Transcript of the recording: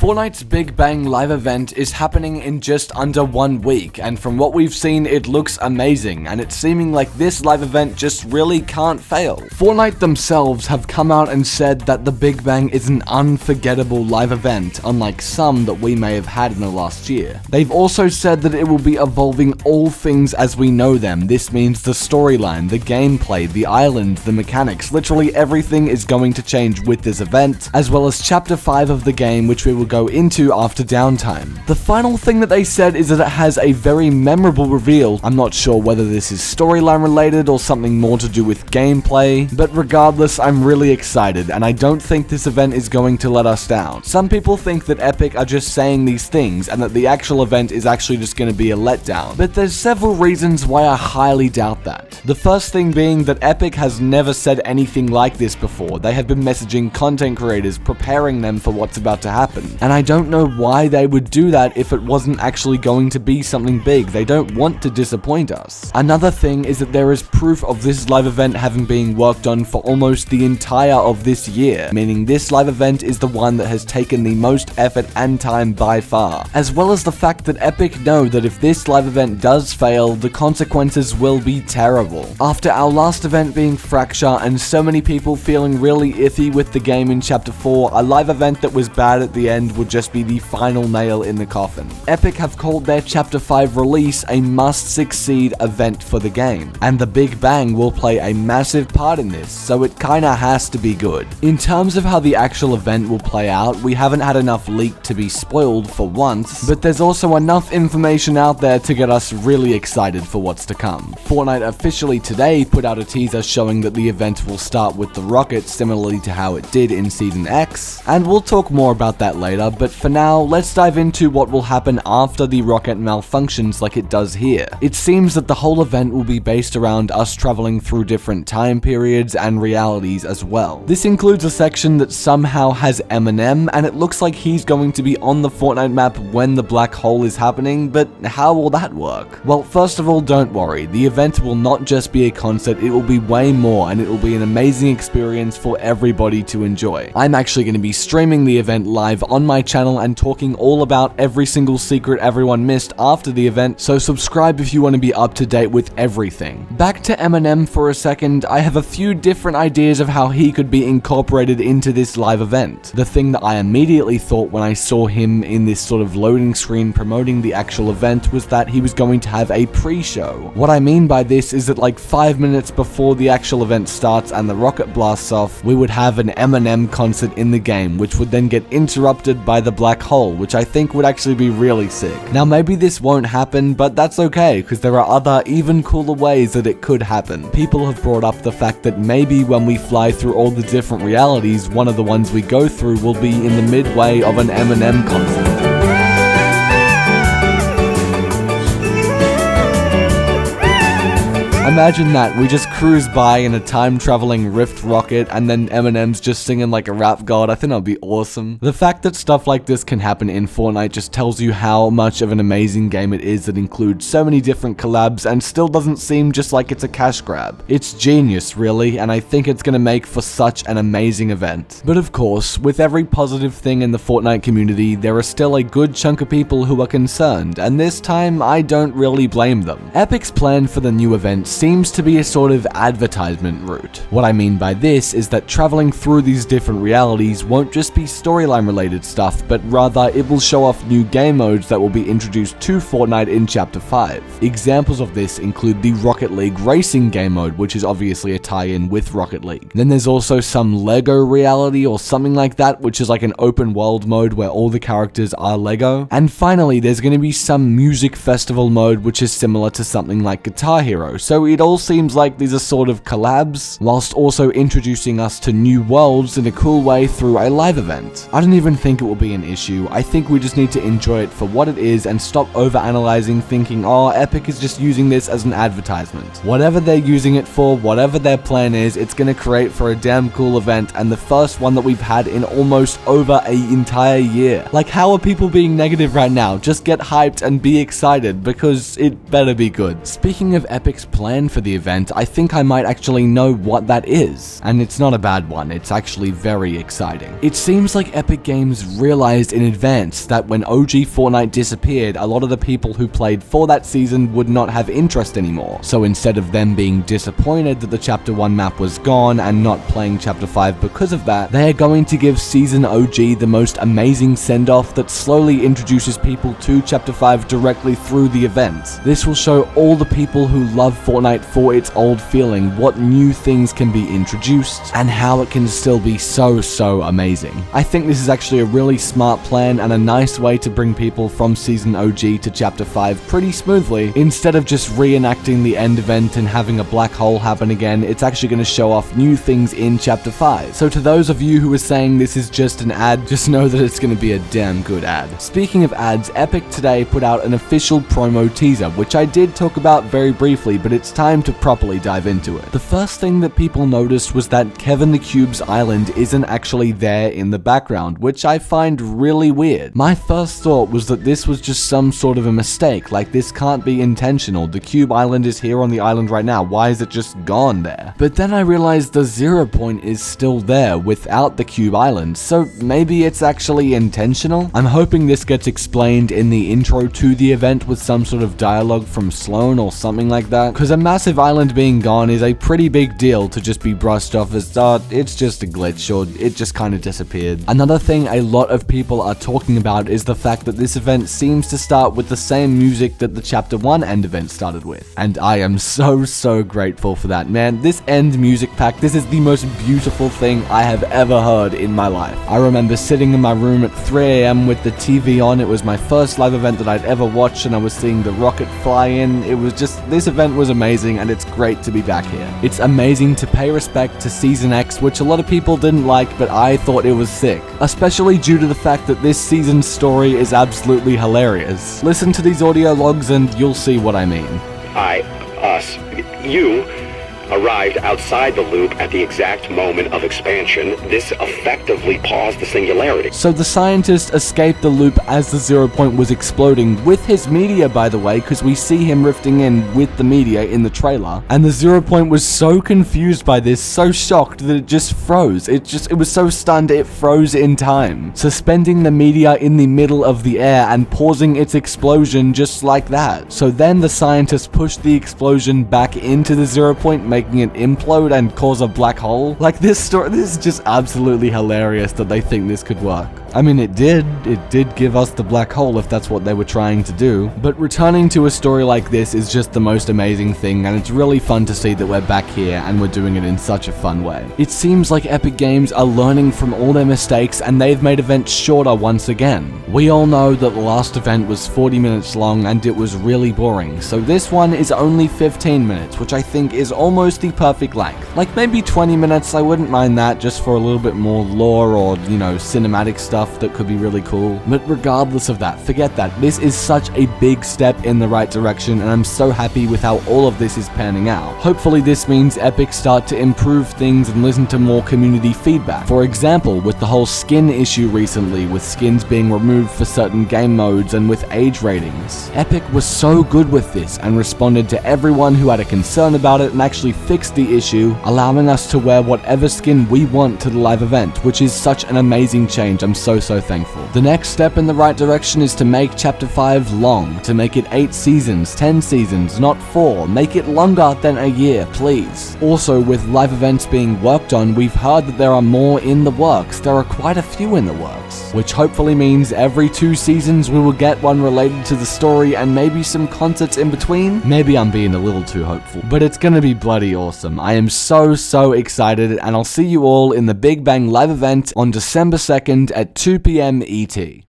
Fortnite's Big Bang live event is happening in just under 1 week, and from what we've seen, it looks amazing, and it's seeming like this live event just really can't fail. Fortnite themselves have come out and said that the Big Bang is an unforgettable live event, unlike some that we may have had in the last year. They've also said that it will be evolving all things as we know them. This means the storyline, the gameplay, the island, the mechanics, literally everything is going to change with this event, as well as Chapter 5 of the game, which we will go into after downtime. The final thing that they said is that it has a very memorable reveal. I'm not sure whether this is storyline related or something more to do with gameplay, but regardless, I'm really excited, and I don't think this event is going to let us down. Some people think that Epic are just saying these things and that the actual event is actually just going to be a letdown, but there's several reasons why I highly doubt that. The first thing being that Epic has never said anything like this before. They have been messaging content creators, preparing them for what's about to happen, and I don't know why they would do that if it wasn't actually going to be something big. They don't want to disappoint us. Another thing is that there is proof of this live event having been worked on for almost the entire of this year, meaning this live event is the one that has taken the most effort and time by far, as well as the fact that Epic know that if this live event does fail, the consequences will be terrible. After our last event being Fracture and so many people feeling really iffy with the game in Chapter 4, a live event that was bad at the end would just be the final nail in the coffin. Epic have called their Chapter 5 release a must-succeed event for the game, and the Big Bang will play a massive part in this, so it kinda has to be good. In terms of how the actual event will play out, we haven't had enough leaked to be spoiled for once, but there's also enough information out there to get us really excited for what's to come. Fortnite officially today put out a teaser showing that the event will start with the rocket similarly to how it did in Season X, and we'll talk more about that later, but for now, let's dive into what will happen after the rocket malfunctions like it does here. It seems that the whole event will be based around us traveling through different time periods and realities as well. This includes a section that somehow has Eminem, and it looks like he's going to be on the Fortnite map when the black hole is happening, but how will that work? Well, first of all, don't worry. The event will not just be a concert, it will be way more, and it will be an amazing experience for everybody to enjoy. I'm actually going to be streaming the event live on my channel and talking all about every single secret everyone missed after the event, so subscribe if you want to be up to date with everything. Back to Eminem for a second, I have a few different ideas of how he could be incorporated into this live event. The thing that I immediately thought when I saw him in this sort of loading screen promoting the actual event was that he was going to have a pre-show. What I mean by this is that like 5 minutes before the actual event starts and the rocket blasts off, we would have an Eminem concert in the game, which would then get interrupted by the black hole, which I think would actually be really sick. Now maybe this won't happen, but that's okay, because there are other even cooler ways that it could happen. People have brought up the fact that maybe when we fly through all the different realities, one of the ones we go through will be in the midway of an Eminem concert. Imagine that, we just cruise by in a time-traveling Rift rocket and then Eminem's just singing like a rap god. I think that would be awesome. The fact that stuff like this can happen in Fortnite just tells you how much of an amazing game it is that includes so many different collabs and still doesn't seem just like it's a cash grab. It's genius, really, and I think it's gonna make for such an amazing event. But of course, with every positive thing in the Fortnite community, there are still a good chunk of people who are concerned, and this time I don't really blame them. Epic's plan for the new event seems to be a sort of advertisement route. What I mean by this is that traveling through these different realities won't just be storyline related stuff, but rather it will show off new game modes that will be introduced to Fortnite in Chapter 5. Examples of this include the Rocket League racing game mode, which is obviously a tie-in with Rocket League. Then there's also some Lego reality or something like that, which is like an open world mode where all the characters are Lego. And finally, there's going to be some music festival mode, which is similar to something like Guitar Hero. So it all seems like these are sort of collabs, whilst also introducing us to new worlds in a cool way through a live event. I don't even think it will be an issue. I think we just need to enjoy it for what it is and stop overanalyzing, thinking, oh, Epic is just using this as an advertisement. Whatever they're using it for, whatever their plan is, it's gonna create for a damn cool event, and the first one that we've had in almost over an entire year. Like, how are people being negative right now? Just get hyped and be excited, because it better be good. Speaking of Epic's plan, plan for the event, I think I might actually know what that is. And it's not a bad one, it's actually very exciting. It seems like Epic Games realized in advance that when OG Fortnite disappeared, a lot of the people who played for that season would not have interest anymore. So instead of them being disappointed that the Chapter 1 map was gone and not playing Chapter 5 because of that, they are going to give Season OG the most amazing send-off that slowly introduces people to Chapter 5 directly through the event. This will show all the people who love Fortnite for its old feeling what new things can be introduced and how it can still be so amazing. I think this is actually a really smart plan and a nice way to bring people from Season OG to Chapter 5 pretty smoothly. Instead of just reenacting the end event and having a black hole happen again, it's actually going to show off new things in Chapter 5. So to those of you who are saying this is just an ad, just know that it's going to be a damn good ad. Speaking of ads, Epic today put out an official promo teaser, which I did talk about very briefly, but it's time to properly dive into it. The first thing that people noticed was that Kevin the Cube's island isn't actually there in the background, which I find really weird. My first thought was that this was just some sort of a mistake, like this can't be intentional. The Cube Island is here on the island right now, why is it just gone there? But then I realized the 0 point is still there without the Cube Island, so maybe it's actually intentional? I'm hoping this gets explained in the intro to the event with some sort of dialogue from Sloan or something like that, because a massive island being gone is a pretty big deal to just be brushed off as, it's just a glitch or it just kind of disappeared. Another thing a lot of people are talking about is the fact that this event seems to start with the same music that the Chapter 1 end event started with. And I am so grateful for that, man. This end music pack, this is the most beautiful thing I have ever heard in my life. I remember sitting in my room at 3 AM with the TV on. It was my first live event that I'd ever watched and I was seeing the rocket fly in. It was just, this event was amazing and it's great to be back here. It's amazing to pay respect to Season X, which a lot of people didn't like, but I thought it was sick. Especially due to the fact that this season's story is absolutely hilarious. Listen to these audio logs and you'll see what I mean. You arrived outside the loop at the exact moment of expansion. This effectively paused the singularity. So the scientist escaped the loop as the 0 point was exploding with his meteor, by the way, because we see him rifting in with the meteor in the trailer. And the 0 point was so confused by this, so shocked that it just froze. It was so stunned it froze in time, suspending the meteor in the middle of the air and pausing its explosion just like that. So then the scientist pushed the explosion back into the 0 point, making it implode and cause a black hole. Like this is just absolutely hilarious that they think this could work. I mean, it did give us the black hole if that's what they were trying to do. But returning to a story like this is just the most amazing thing, and it's really fun to see that we're back here and we're doing it in such a fun way. It seems like Epic Games are learning from all their mistakes and they've made events shorter once again. We all know that the last event was 40 minutes long and it was really boring, so this one is only 15 minutes, which I think is almost the perfect length. Like maybe 20 minutes, I wouldn't mind that, just for a little bit more lore or, cinematic stuff that could be really cool. But regardless of that, forget that. This is such a big step in the right direction and I'm so happy with how all of this is panning out. Hopefully this means Epic start to improve things and listen to more community feedback. For example, with the whole skin issue recently, with skins being removed for certain game modes and with age ratings. Epic was so good with this and responded to everyone who had a concern about it and actually fixed the issue, allowing us to wear whatever skin we want to the live event, which is such an amazing change. I'm so thankful. The next step in the right direction is to make Chapter 5 long, to make it 8 seasons, 10 seasons, not 4. Make it longer than a year, please. Also, with live events being worked on, we've heard that there are more in the works. There are quite a few in the works, which hopefully means every 2 seasons we will get one related to the story and maybe some concerts in between. Maybe I'm being a little too hopeful, but it's gonna be bloody awesome. I am so excited, and I'll see you all in the Big Bang live event on December 2nd at 2 PM ET.